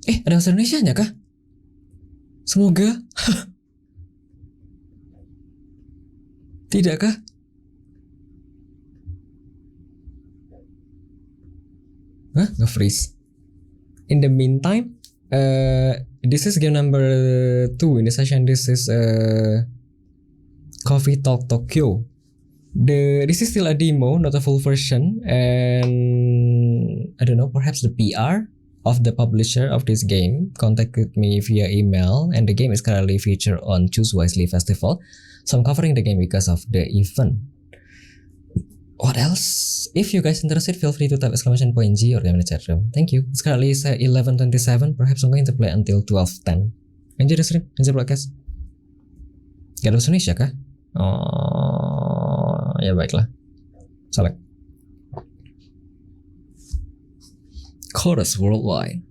Ada bahasa Indonesianya kah? Semoga. Tidak kah? Hah? Nge-freeze. In the meantime, this is game number 2 in the session. This is Coffee Talk Tokyo. This is still a demo, not a full version, and I don't know, perhaps the PR of the publisher of this game contacted me via email, and the game is currently featured on Choose Wisely Festival, so I'm covering the game because of the event. What else? If you guys interested, feel free to type !G or in the chat room. Thank you. It's currently 11:27. Perhaps I'm going to play until 12:10. Enjoy the stream, enjoy the podcast. Gak ada bahasa Indonesia kah? Oh, ya baiklah. Select. Chorus worldwide.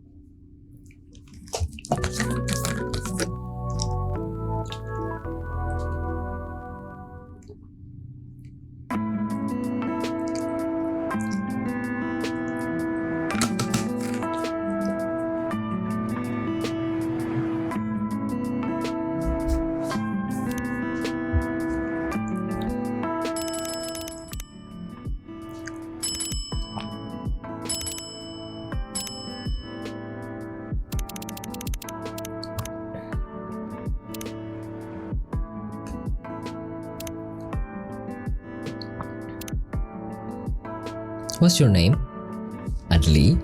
What's your name? Adli?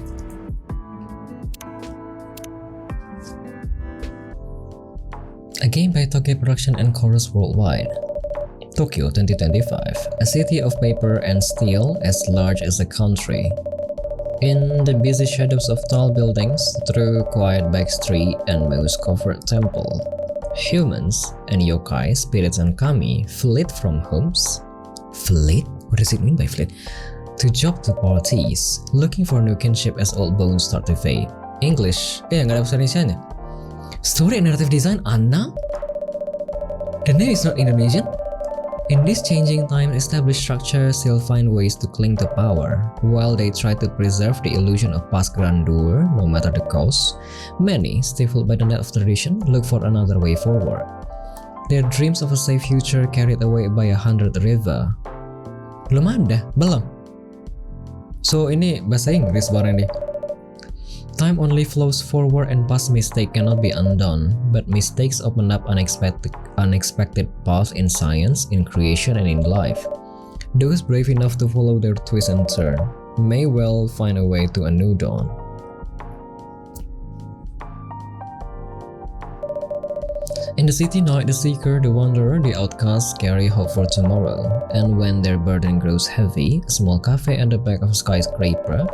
A game by Tokyo Production and Chorus Worldwide. Tokyo 2025, a city of paper and steel as large as a country. In the busy shadows of tall buildings, through quiet back street and moss-covered temple, humans and yokai, spirits and kami fled from homes. Fled? What does it mean by fled? To job to parties, looking for new kinship as old bones start to fade. English, nggak ada bahasa Indonesianya. Story and narrative design, Anna? The name is not Indonesian? In this changing time, established structures still find ways to cling to power. While they try to preserve the illusion of past grandeur, no matter the cost, many, stifled by the net of tradition, look for another way forward. Their dreams of a safe future carried away by 100 river. Belum ada? Belum? So ini bahasa Inggris barang nih. Time only flows forward and past mistake cannot be undone, but mistakes open up unexpected paths in science, in creation and in life. Those brave enough to follow their twist and turn may well find a way to a new dawn. In the city night, the seeker, the wanderer, the outcast carry hope for tomorrow. And when their burden grows heavy, a small cafe at the back of a skyscraper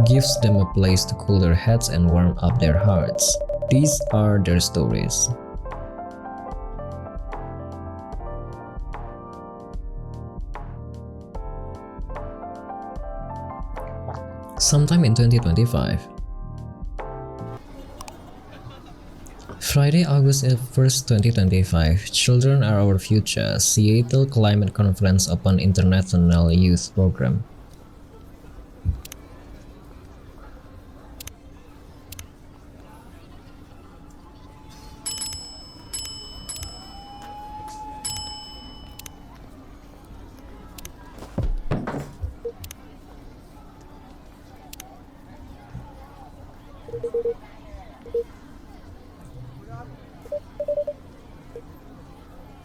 gives them a place to cool their heads and warm up their hearts. These are their stories. Sometime in 2025. Friday, August 1st, 2025. Children are our future. Seattle Climate Conference Open International Youth Program.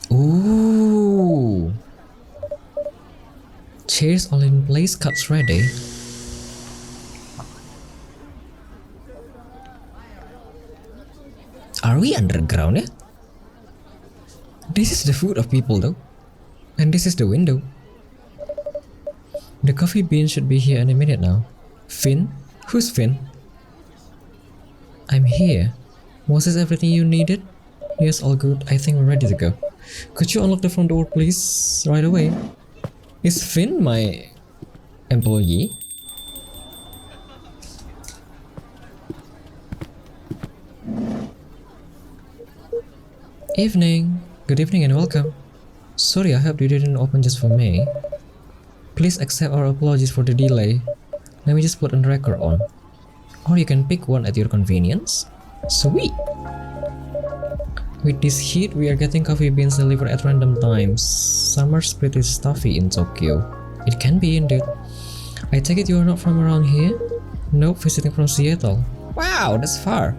Ooh. Chairs all in place, cups ready. Are we underground, yeah? This is the food of people though. And this is the window. The coffee bean should be here in a minute now. Finn? Who's Finn? I'm here. Was this everything you needed? Yes, all good. I think we're ready to go. Could you unlock the front door, please? Right away. Is Finn my employee? Evening. Good evening and welcome. Sorry, I hope you didn't open just for me. Please accept our apologies for the delay. Let me just put on record on. Or you can pick one at your convenience. Sweet! With this heat, we are getting coffee beans delivered at random times. Summer's pretty stuffy in Tokyo. It can be indeed. I take it you are not from around here? Nope, visiting from Seattle. Wow, that's far.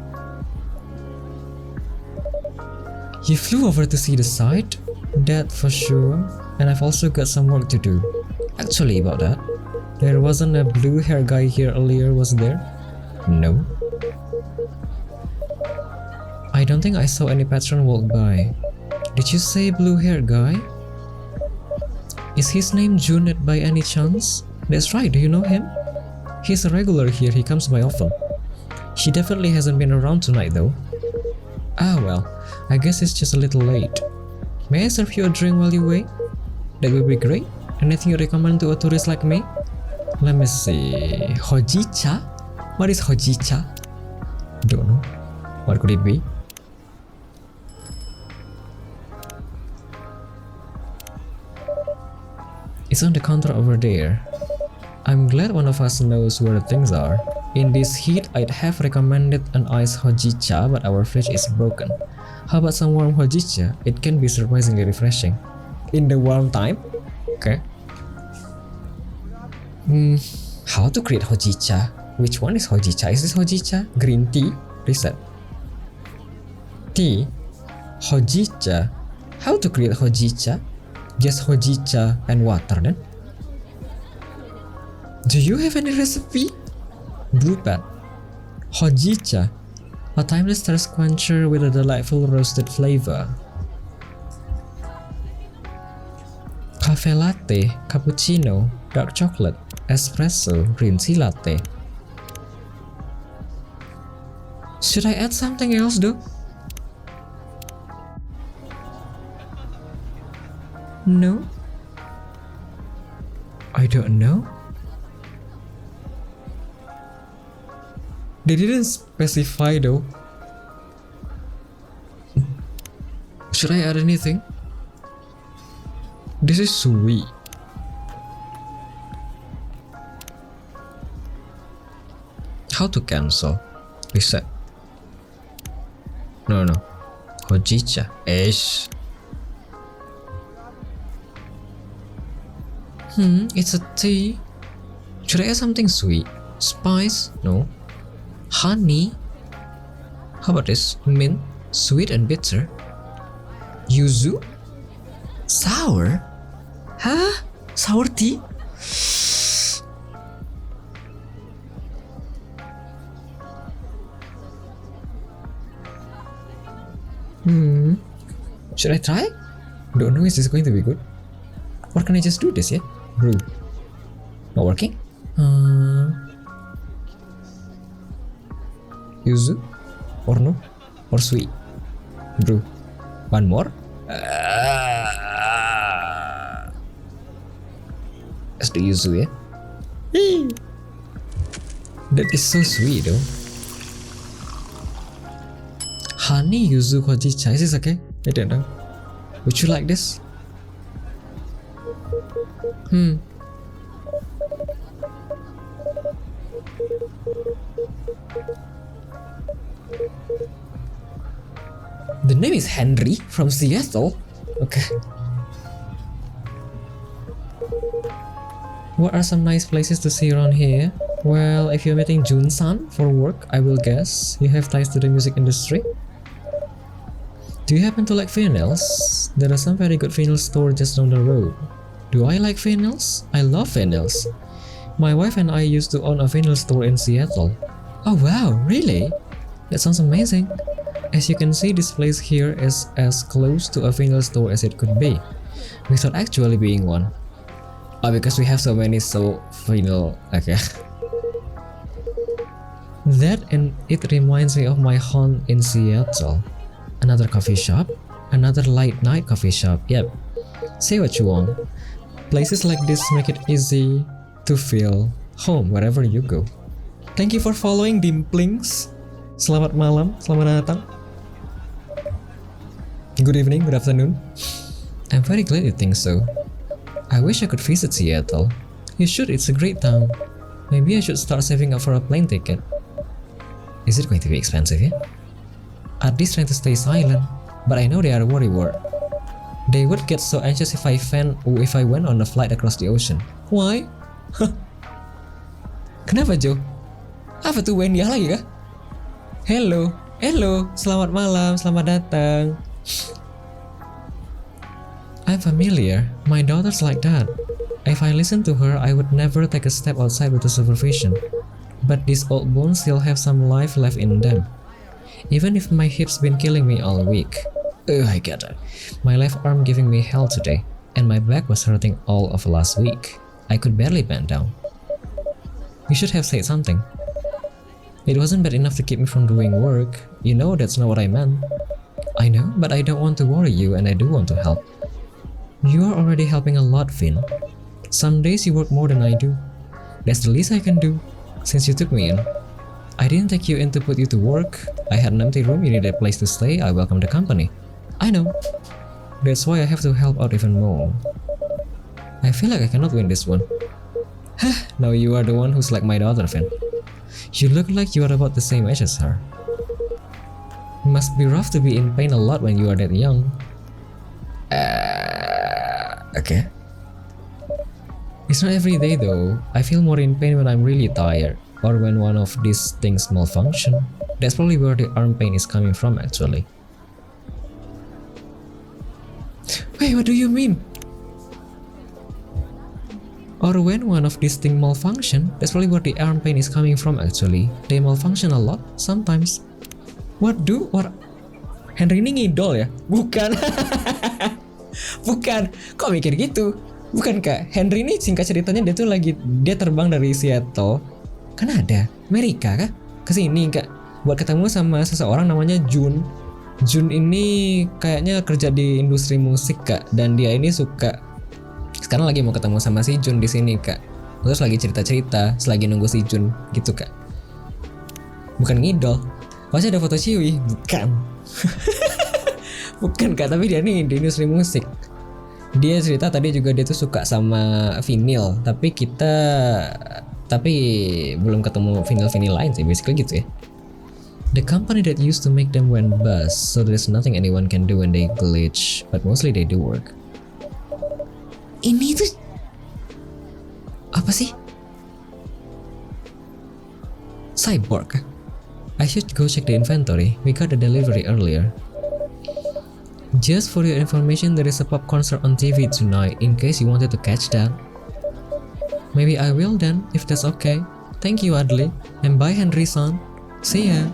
You flew over to see the site? That for sure. And I've also got some work to do. Actually, about that, there wasn't a blue hair guy here earlier, was there? No. I don't think I saw any patron walk by. Did you say blue hair guy? Is his name Junet by any chance? That's right, do you know him? He's a regular here, he comes by often. He definitely hasn't been around tonight though. Ah well, I guess it's just a little late. May I serve you a drink while you wait? That would be great. Anything you recommend to a tourist like me? Let me see. Hojicha? What is hojicha? Don't know. What could it be? It's on the counter over there. I'm glad one of us knows where the things are. In this heat, I'd have recommended an iced hojicha, but our fridge is broken. How about some warm hojicha? It can be surprisingly refreshing. In the warm time? Okay. How to create hojicha? Which one is hojicha? Is this hojicha? Green tea? Reset. Tea? Hojicha? How to create hojicha? Just hojicha and water then? Do you have any recipe? Brewpad. Hojicha. A timeless thirst quencher with a delightful roasted flavor. Cafe latte, cappuccino, dark chocolate, espresso, green tea latte. Should I add something else though? No? I don't know. They didn't specify though. Should I add anything? This is sweet. How to cancel? Reset. No. Hojicha. Ish. It's a tea. Should I add something sweet? Spice? No. Honey? How about this? Mint? Sweet and bitter? Yuzu? Sour? Huh? Sour tea? Should I try? Don't know, is this going to be good? Or can I just do this, yeah? Brew. Not working? Yuzu? Or no? Or sweet? Brew. One more? Let's do yuzu, yeah? That is so sweet though. Honey yuzu hojicha, is this okay? I don't know. Would you like this? The name is Henry from Seattle. Okay. What are some nice places to see around here? Well, if you're meeting Jun-san for work, I will guess you have ties to the music industry. Do you happen to like vinyls? There are some very good vinyl stores just down the road. Do I like vinyls? I love vinyls. My wife and I used to own a vinyl store in Seattle. Oh wow, really? That sounds amazing. As you can see, this place here is as close to a vinyl store as it could be, without actually being one. Oh, because we have so many vinyl, okay. That and it reminds me of my haunt in Seattle. Another coffee shop, another late night coffee shop, yep. Say what you want. Places like this make it easy to feel home wherever you go. Thank you for following Dimplings. Selamat malam, selamat datang. Good evening, good afternoon. I'm very glad you think so. I wish I could visit Seattle. You should, it's a great town. Maybe I should start saving up for a plane ticket. Is it going to be expensive, yeah? At least trying to stay silent, but I know they are worried. They would get so anxious if I went on a flight across the ocean. Why? Kenapa, Joe? Apa tuh Wendy lagi kah? Hello, selamat malam, selamat datang. I'm familiar, my daughter's like that. If I listen to her, I would never take a step outside without supervision. But these old bones still have some life left in them. Even if my hips been killing me all week. I get it. My left arm giving me hell today, and my back was hurting all of last week. I could barely bend down. You should have said something. It wasn't bad enough to keep me from doing work. You know that's not what I meant. I know, but I don't want to worry you, and I do want to help. You are already helping a lot, Finn. Some days you work more than I do. That's the least I can do, since you took me in. I didn't take you in to put you to work. I had an empty room, you needed a place to stay, I welcome the company. I know. That's why I have to help out even more. I feel like I cannot win this one. Now you are the one who's like my daughter, Finn. You look like you are about the same age as her. Must be rough to be in pain a lot when you are that young. Okay. It's not every day though. I feel more in pain when I'm really tired, or when one of these things malfunction. That's probably where the arm pain is coming from actually. Wait, what do you mean? Or when one of these things malfunction, that's probably where the arm pain is coming from actually. They malfunction a lot, sometimes. Or Henry ini ngidol ya? Bukan. Bukan. Kok mikir gitu? Bukan kak, Henry ini singkat ceritanya dia terbang dari Seattle, Kanada, Amerika kah? Kesini kak, buat ketemu sama seseorang namanya Jun. Jun ini kayaknya kerja di industri musik kak, dan dia ini suka. Sekarang lagi mau ketemu sama si Jun di sini kak. Terus lagi cerita-cerita, selagi nunggu si Jun gitu kak. Bukan ngidol. Pasti ada foto Ciwi? Bukan. Bukan kak, tapi dia nih di industri musik. Dia cerita tadi juga dia tuh suka sama vinyl, tapi belum ketemu vinyl lain sih, basically gitu ya. The company that used to make them went bust, so there's nothing anyone can do when they glitch, but mostly they do work. Ini tuh apa sih? Cyborg? I should go check the inventory. We got the delivery earlier. Just for your information, there is a pop concert on TV tonight, in case you wanted to catch that. Maybe I will then, if that's okay. Thank you Adli, and bye Henry-san. See ya.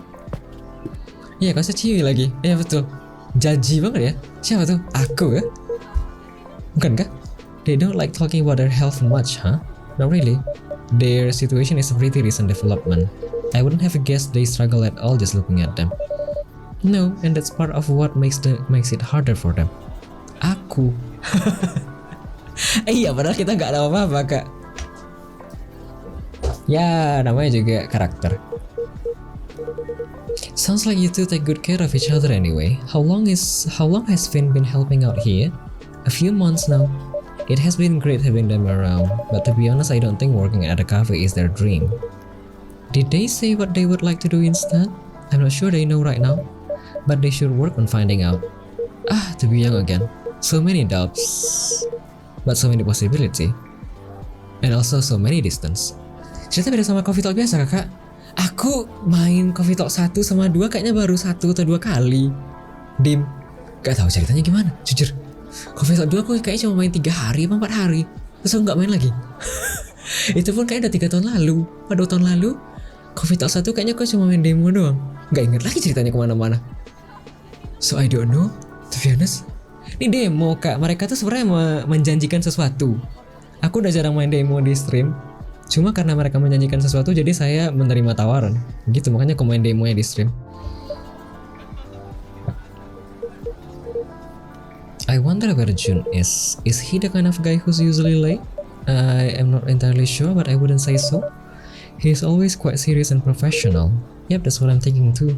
Iya, kasih Ciwi lagi. Iya betul. Jaji banget ya. Siapa tuh? Aku ya? Bukan kah? They don't like talking about their health much, huh? Not really. Their situation is a pretty recent development. I wouldn't have guessed they struggle at all just looking at them. No, and that's part of what makes it harder for them. Aku. Iya, padahal kita nggak ada apa-apa kak. Ya, namanya juga karakter. Sounds like you two take good care of each other anyway. How long has Finn been helping out here? A few months now. It has been great having them around, but to be honest, I don't think working at a cafe is their dream. Did they say what they would like to do instead? I'm not sure they know right now, but they should work on finding out. To be young again. So many doubts, but so many possibility, and also so many distance. Cerita beda sama Coffee Talk biasa kakak. Aku main Coffee Talk 1 sama 2 kayaknya baru 1 atau 2 kali. Dim, gak tahu ceritanya gimana, jujur. Coffee Talk 2 aku kayaknya cuma main 3 hari atau 4 hari, terus aku gak main lagi. Itu pun kayaknya udah 3 tahun lalu. Pada 2 tahun lalu, Coffee Talk 1 kayaknya aku cuma main demo doang. Gak inget lagi ceritanya kemana-mana. So I don't know, to be honest. Ini demo kak, mereka tuh sebenarnya menjanjikan sesuatu. Aku udah jarang main demo di stream. Cuma karena mereka menjanjikan sesuatu, jadi saya menerima tawaran. Gitu, makanya aku main demonya di stream. I wonder where Jun is. Is he the kind of guy who's usually late? I am not entirely sure, but I wouldn't say so. He's always quite serious and professional. Yep, that's what I'm thinking too.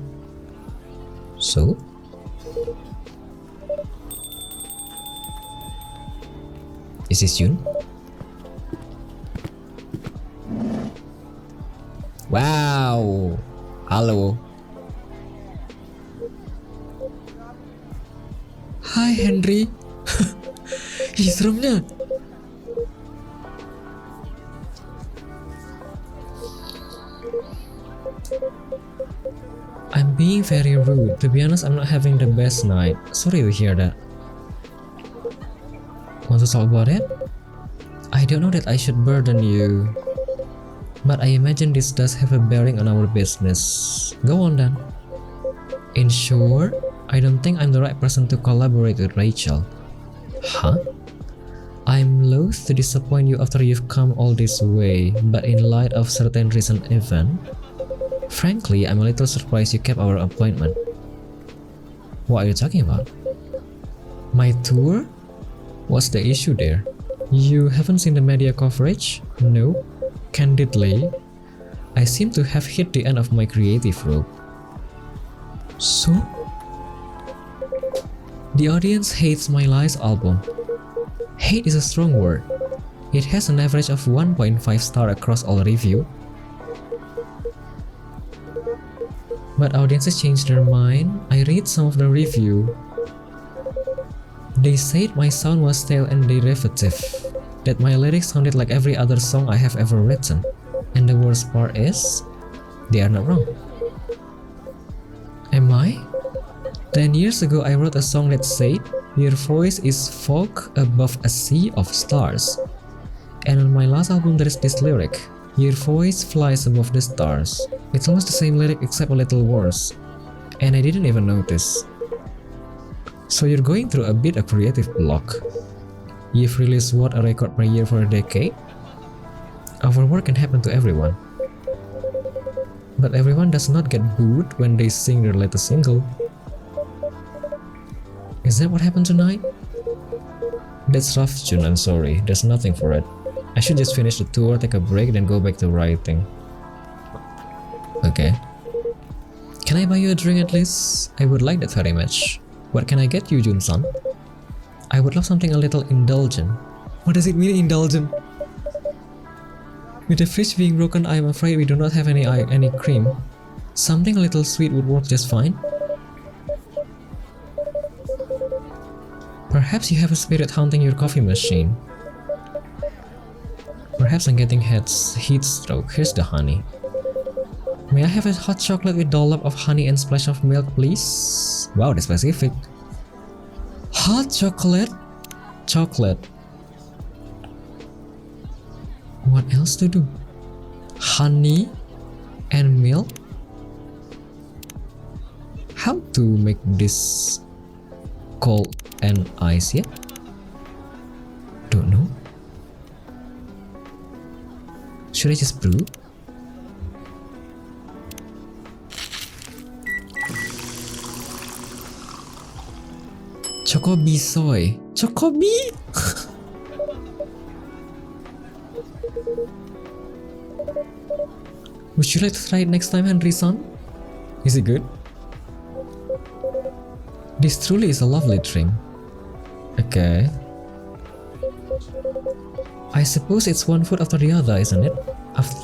So? Is this Jun? Wow, halo. Hi Henry. Ih, seremnya. I'm being very rude. To be honest, I'm not having the best night. Sorry to hear that. Want to talk about it? I don't know that I should burden you, but I imagine this does have a bearing on our business. Go on then. In short, I don't think I'm the right person to collaborate with Rachel. Huh? I'm loath to disappoint you after you've come all this way, but in light of certain recent event, frankly, I'm a little surprised you kept our appointment. What are you talking about? My tour? What's the issue there? You haven't seen the media coverage? No. Candidly, I seem to have hit the end of my creative rope. So? The audience hates my last album. Hate is a strong word. It has an average of 1.5 star across all reviews. But audiences change their mind. I read some of the review. They said my sound was stale and derivative, that my lyrics sounded like every other song I have ever written. And the worst part is, they are not wrong. Am I? 10 years ago I wrote a song that said, your voice is fog above a sea of stars. And on my last album there is this lyric, your voice flies above the stars. It's almost the same lyric except a little worse. And I didn't even notice. So you're going through a bit of creative block. You've released what, a record per year for a decade? Overwork can happen to everyone. But everyone does not get booed when they sing their latest single. Is that what happened tonight? That's rough, Jun, I'm sorry. There's nothing for it. I should just finish the tour, take a break, then go back to writing. Okay. Can I buy you a drink at least? I would like that very much. What can I get you, Jun-san? I would love something a little indulgent. What does it mean, indulgent? With the fridge being broken, I am afraid we do not have any cream. Something a little sweet would work just fine. Perhaps you have a spirit haunting your coffee machine. Perhaps I'm getting heat stroke. Here's the honey. May I have a hot chocolate with dollop of honey and splash of milk, please? Wow, that's specific. Hot chocolate? Chocolate. What else to do? Honey and milk? How to make this cold and ice yet? Don't know. Should I just brew? Chocobi soy. Chocobi? Would you like to try it next time, Henry-san? Is it good? This truly is a lovely drink. Okay. I suppose it's one food after the other, isn't it?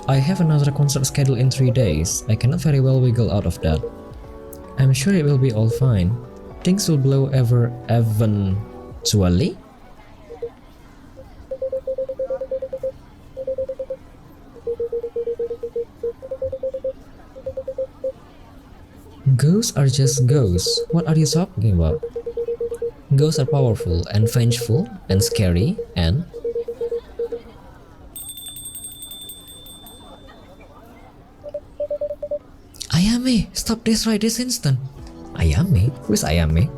I have another concert scheduled in 3 days. I cannot very well wiggle out of that. I'm sure it will be all fine. Things will blow eventually. Ghosts are just ghosts. What are you talking about? Ghosts are powerful and vengeful and scary and... Ayame, stop this right this instant. Ayame? Who is Ayame?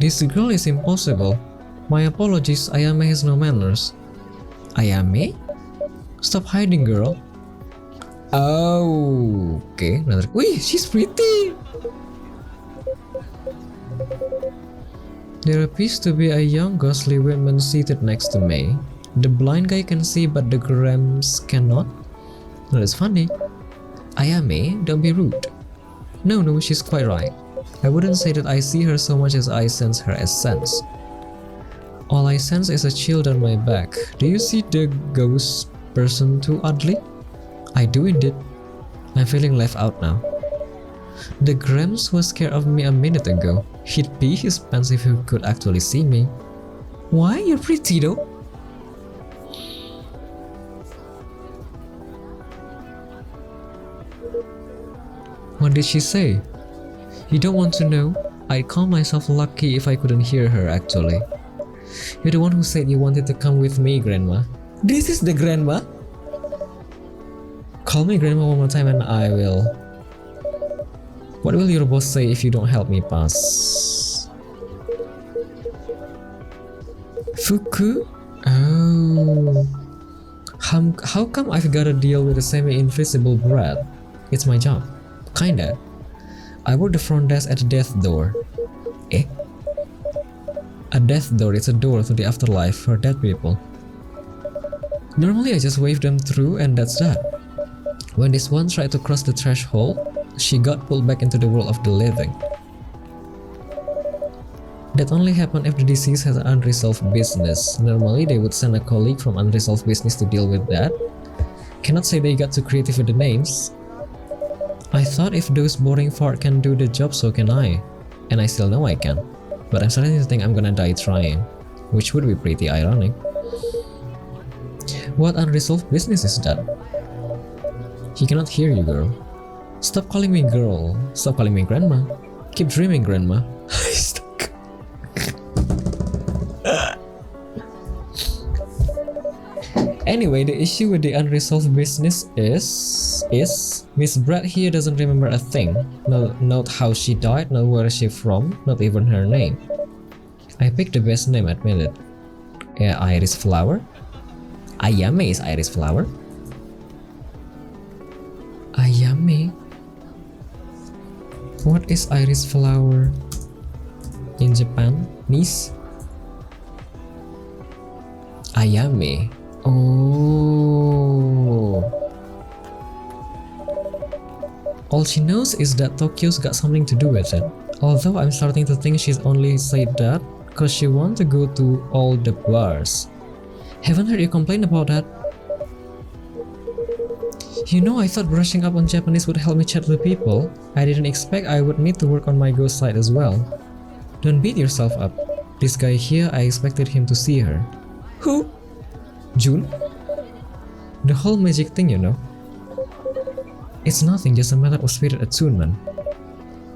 This girl is impossible. My apologies, Ayame has no manners. Ayame? Stop hiding, girl. Oh, okay. Another. Wait, she's pretty. There appears to be a young ghostly woman seated next to me. The blind guy can see, but the grams cannot. That's funny. Ayame, don't be rude. No, she's quite right. I wouldn't say that I see her so much as I sense her essence. All I sense is a chill down my back. Do you see the ghost person too oddly? I do indeed. I'm feeling left out now. The Grams was scared of me a minute ago. He'd pee his pants if he could actually see me. Why? You're pretty though. What did she say? You don't want to know? I'd call myself lucky if I couldn't hear her actually. You're the one who said you wanted to come with me, Grandma. This is the Grandma? Call me Grandma one more time and I will. What will your boss say if you don't help me pass? Fuku? Oh. How come I've gotta deal with a semi-invisible brat? It's my job. Kinda. I work the front desk at the death door. Eh? A death door is a door to the afterlife for dead people. Normally I just wave them through and that's that. When this one tried to cross the threshold, she got pulled back into the world of the living. That only happened if the deceased has an unresolved business. Normally they would send a colleague from unresolved business to deal with that. Cannot say they got too creative with the names. I thought if those boring fart can do the job, so can I. And I still know I can. But I'm starting to think I'm gonna die trying. Which would be pretty ironic. What unresolved business is that? He cannot hear you, girl. Stop calling me girl. Stop calling me grandma. Keep dreaming, grandma. Anyway, the issue with the unresolved business is Miss Brad here doesn't remember a thing. Not how she died, not where she from, not even her name. I picked the best name, admit it. Yeah, Iris Flower? Ayame is Iris Flower? Ayame? What is Iris Flower in Japan? Nice? Ayame. Oh. All she knows is that Tokyo's got something to do with it. Although I'm starting to think she's only said that cause she wants to go to all the bars. Haven't heard you complain about that. You know, I thought brushing up on Japanese would help me chat with people. I didn't expect I would need to work on my ghost side as well. Don't beat yourself up. This guy here, I expected him to see her. Who? June? The whole magic thing, you know. It's nothing, just a matter of spirit attunement.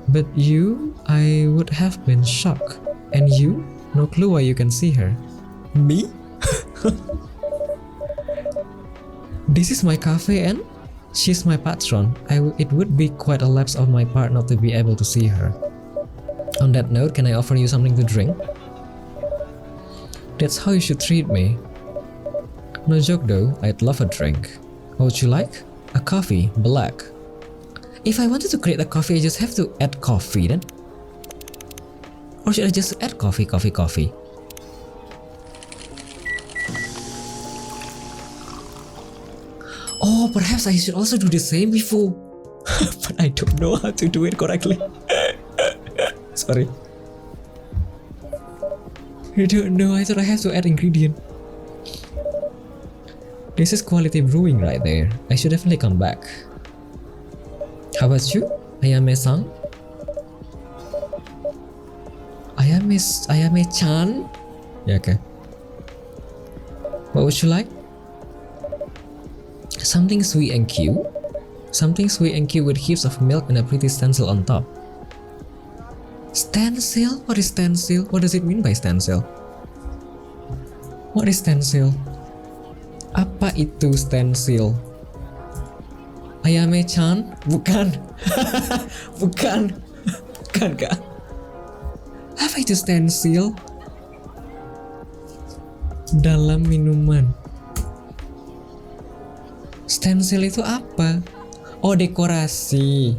But you, I would have been shocked. And you? No clue why you can see her. Me? This is my cafe and she's my patron. It would be quite a lapse of my part not to be able to see her. On that note, can I offer you something to drink? That's how you should treat me. No joke though, I'd love a drink. What would you like? A coffee, black. If I wanted to create a coffee, I just have to add coffee then? Or should I just add coffee? Oh, perhaps I should also do the same before. But I don't know how to do it correctly. Sorry. I don't know, I thought I have to add ingredient. This is quality brewing right there. I should definitely come back. How about you, Ayame-san? Ayame-chan? Yeah, okay. What would you like? Something sweet and cute? Something sweet and cute with heaps of milk and a pretty stencil on top. Stencil? What is stencil? What does it mean by stencil? What is stencil? Apa itu stencil? Ayame-chan? Bukan. Bukan kak. Apa itu stencil? Dalam minuman. Stencil itu apa? Oh, dekorasi.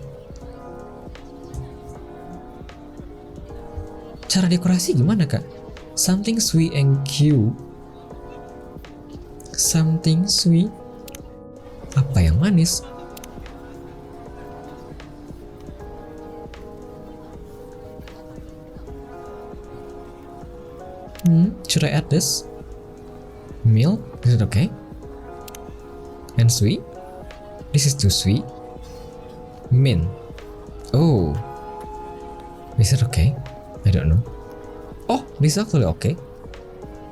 Cara dekorasi gimana kak? Something sweet and cute. Something sweet. Apa yang manis? Should I add this? Milk? Is it okay? And sweet? This is too sweet. Mint. Oh, is it okay? I don't know. Oh, this is actually okay.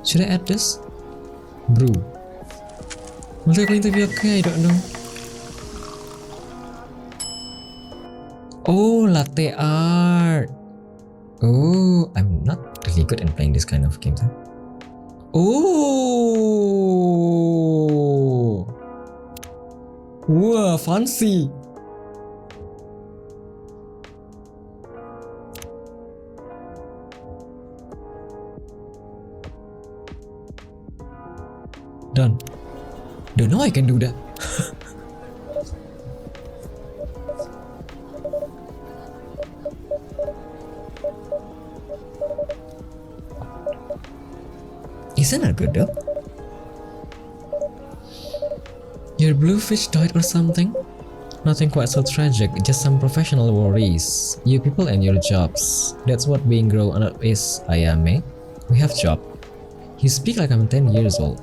Should I add this? Brew. Was it going to be okay? I don't know. Oh, latte art. Oh, I'm not really good in playing this kind of games. Huh? Oh, wow, fancy. Done. Don't know I can do that. Isn't that good though? Your bluefish died or something? Nothing quite so tragic, just some professional worries. You people and your jobs. That's what being grown up is, Ayame. We have job. You speak like I'm 10 years old.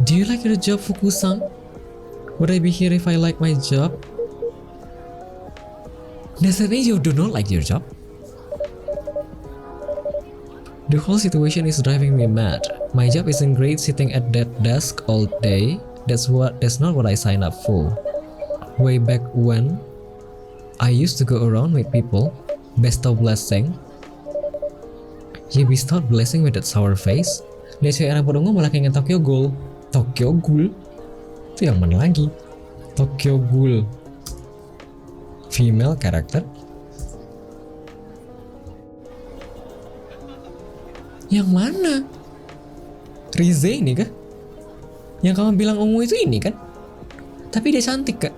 Do you like your job, Fuku-san? Would I be here if I like my job? Does that mean you do not like your job? The whole situation is driving me mad. My job isn't great sitting at that desk all day. That's not what I signed up for. Way back when, I used to go around with people, bestow blessing. You bestowed blessing with that sour face? Lihat si era bodongnya malah kayak Tokyo Ghoul. Tokyo Ghoul? Itu yang mana lagi? Tokyo Ghoul. Female character? Yang mana? Rize ini kah? Yang kamu bilang ungu itu ini kan? Tapi dia cantik kak.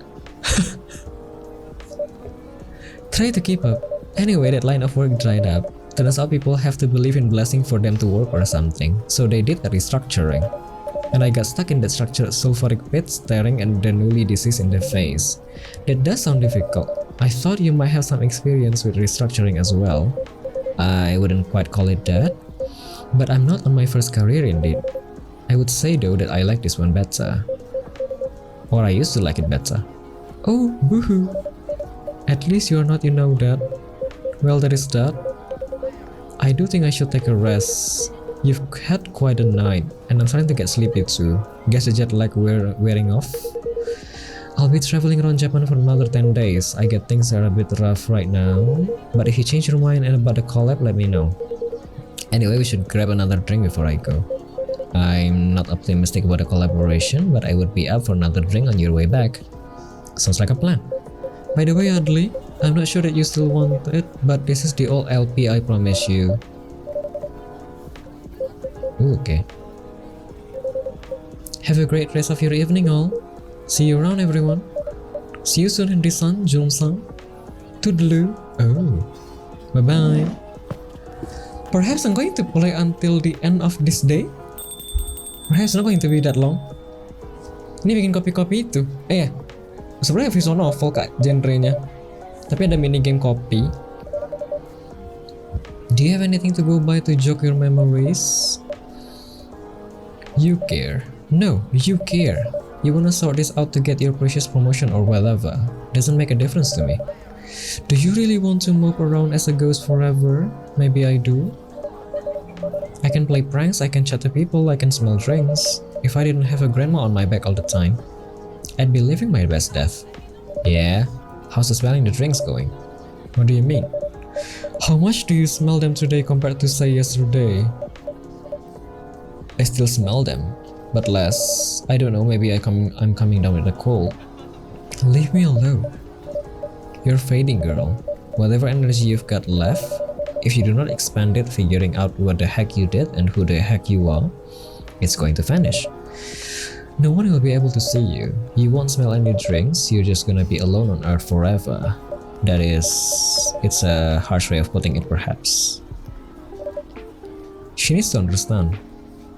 Try to keep up. Anyway, that line of work dried up. Turns out people have to believe in blessing for them to work or something. So they did a restructuring. And I got stuck in that structured sulfuric pit staring at the newly deceased in the face. That does sound difficult. I thought you might have some experience with restructuring as well. I wouldn't quite call it that. But I'm not on my first career indeed. I would say though that I like this one better. Or I used to like it better. Oh, boohoo. At least you're not, you know that. Well, that is that. I do think I should take a rest. You've had quite a night, and I'm starting to get sleepy too. Guess the jet lag wearing off? I'll be traveling around Japan for another 10 days. I get things are a bit rough right now. But if you change your mind about the collab, let me know. Anyway, we should grab another drink before I go. I'm not optimistic about a collaboration, but I would be up for another drink on your way back. Sounds like a plan. By the way, Adley, I'm not sure that you still want it, but this is the old LP I promise you. Ooh, okay. Have a great rest of your evening all. See you around everyone. See you soon in the sun, Jun-san. Toodaloo. Oh. Bye-bye. Perhaps I'm going to play until the end of this day. Perhaps not going to be that long. Ini bikin kopi-kopi itu. Sebenarnya visual novel kak genrenya. Tapi ada minigame kopi. Do you have anything to go by to jog your memories? You care. No, you care. You wanna sort this out to get your precious promotion or whatever. Doesn't make a difference to me. Do you really want to mope around as a ghost forever? Maybe I do. I can play pranks, I can chat to people, I can smell drinks. If I didn't have a grandma on my back all the time, I'd be living my best death. Yeah? How's the smelling the drinks going? What do you mean? How much do you smell them today compared to say yesterday? I still smell them, but less. I don't know, maybe I'm coming down with a cold. Leave me alone. You're fading, girl. Whatever energy you've got left, if you do not expand it figuring out what the heck you did and who the heck you are, it's going to vanish. No one will be able to see you. You won't smell any drinks, you're just gonna be alone on Earth forever. That is, it's a harsh way of putting it perhaps. She needs to understand.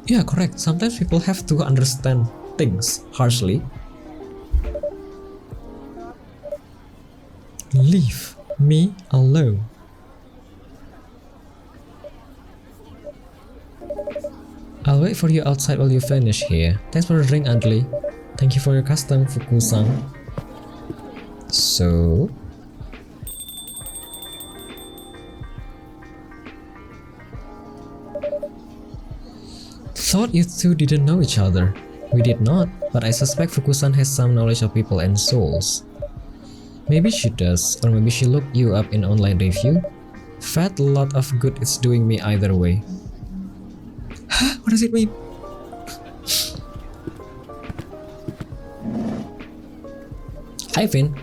Yeah, correct. Sometimes people have to understand things harshly. Leave me alone. I'll wait for you outside while you finish here. Thanks for the drink, Adley. Thank you for your custom, Fuku-san. So thought you two didn't know each other. We did not, but I suspect Fukusan has some knowledge of people and souls. Maybe she does, or maybe she looked you up in online review. Fat lot of good it's doing me either way. Huh? What does it mean? Hi Finn.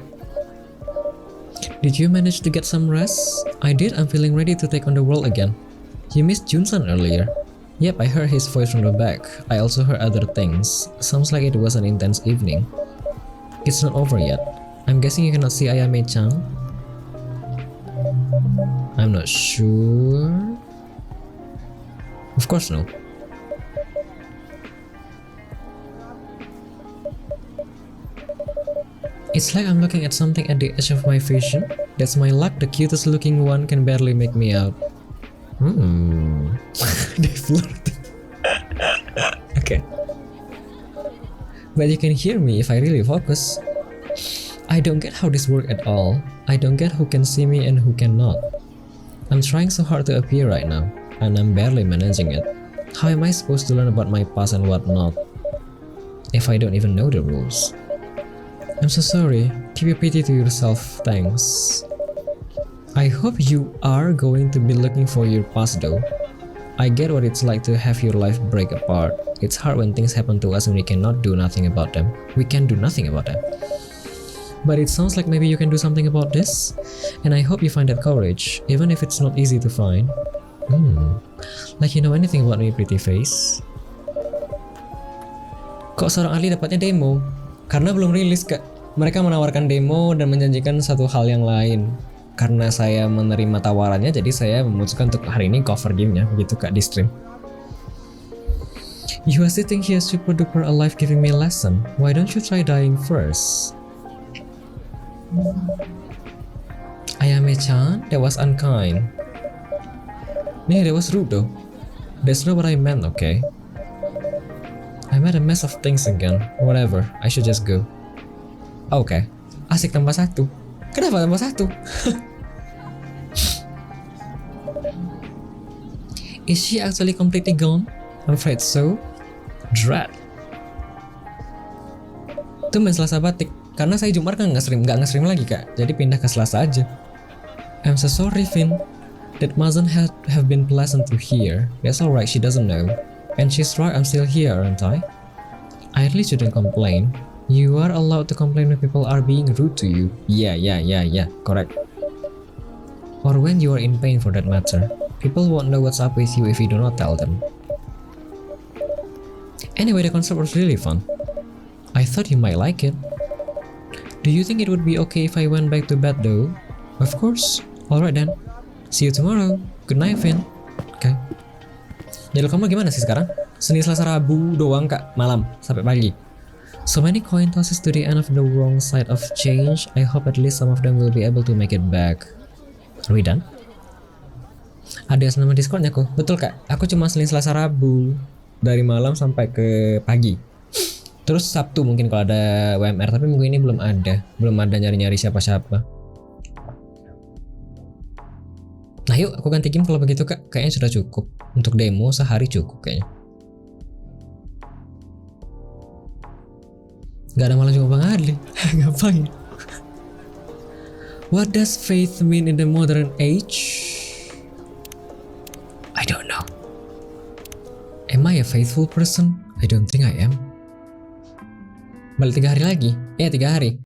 Did you manage to get some rest? I did. I'm feeling ready to take on the world again. You missed Junsan earlier. Yep, I heard his voice from the back. I also heard other things. Sounds like it was an intense evening. It's not over yet. I'm guessing you cannot see Ayame-chan? I'm not sure. Of course no. It's like I'm looking at something at the edge of my vision. That's my luck, the cutest looking one can barely make me out. They flirting. Okay. But you can hear me if I really focus. I don't get how this works at all. I don't get who can see me and who cannot. I'm trying so hard to appear right now, and I'm barely managing it. How am I supposed to learn about my past and whatnot if I don't even know the rules? I'm so sorry. Keep your pity to yourself, thanks. I hope you are going to be looking for your past though. I get what it's like to have your life break apart. It's hard when things happen to us and we cannot do nothing about them. We can do nothing about them. But it sounds like maybe you can do something about this, and I hope you find that courage, even if it's not easy to find. Like you know anything about me, pretty face? Kok seorang ahli dapatnya demo? Karena belum rilis kak. Mereka menawarkan demo dan menjanjikan satu hal yang lain. Karena saya menerima tawarannya, jadi saya memutuskan untuk hari ini cover gamenya, begitu kak di stream. You are sitting here super duper alive giving me a lesson. Why don't you try dying first? Ayame-chan, that was unkind. That was rude though. That's not what I meant, okay? I made a mess of things again. Whatever, I should just go. Okay. Asik tambah satu. Kenapa tambah satu? Is she actually completely gone? I'm afraid so. Dread. Itu main Selasa batik. Karena saya Jumat kan nggak nge-stream lagi kak. Jadi pindah ke Selasa aja. I'm so sorry Finn. That mustn't have been pleasant to hear. That's alright, she doesn't know. And she's right, I'm still here, aren't I? I really shouldn't complain. You are allowed to complain when people are being rude to you. Yeah, correct. Or when you are in pain for that matter. People won't know what's up with you if you do not tell them. Anyway, the concert was really fun. I thought you might like it. Do you think it would be okay if I went back to bed though? Of course. Alright then. See you tomorrow. Good night, Finn. Okay. Jadwal kamu gimana sih sekarang? Senin, Selasa, Rabu doang kak, malam sampai pagi. So many coin tosses to the end of the wrong side of change. I hope at least some of them will be able to make it back. Are we done? Ada nama Discordnya kok. Betul kak, aku cuma Senin, Selasa, Rabu dari malam sampai ke pagi. Terus Sabtu mungkin kalau ada WMR, tapi minggu ini belum ada nyari-nyari siapa-siapa. Nah yuk aku ganti game kalau begitu kak, kayaknya sudah cukup. Untuk demo sehari cukup kayaknya. Gak ada malah juga Bang Adli. Ngapain? What does faith mean in the modern age? I don't know. Am I a faithful person? I don't think I am. Balik 3 hari lagi. 3 hari.